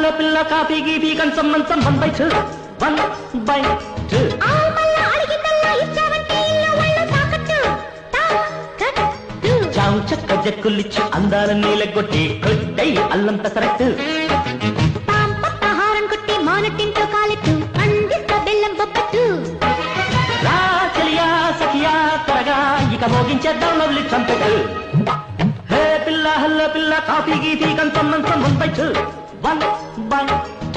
hello పిల్ల coffee గీఫీ కంచం మంచం 1/2 1/2 చావు చక్క జక్కులిచ్చి అందాల నీలగొట్టి కొట్టై అల్లం పెసరట్టు ఆహారం కొట్టి మానటింటో కాలెట్టు అందిస్తా బెల్లం బొబ్బట్టు రా చెలియా సఖియా త్వరగా ఇక మోగించేద్దాం లవ్లీ చంపెట్టు హే పిల్ల హల్లో పిల్ల కాఫీ గీఫీ కంచం మంచం 1/2 1/2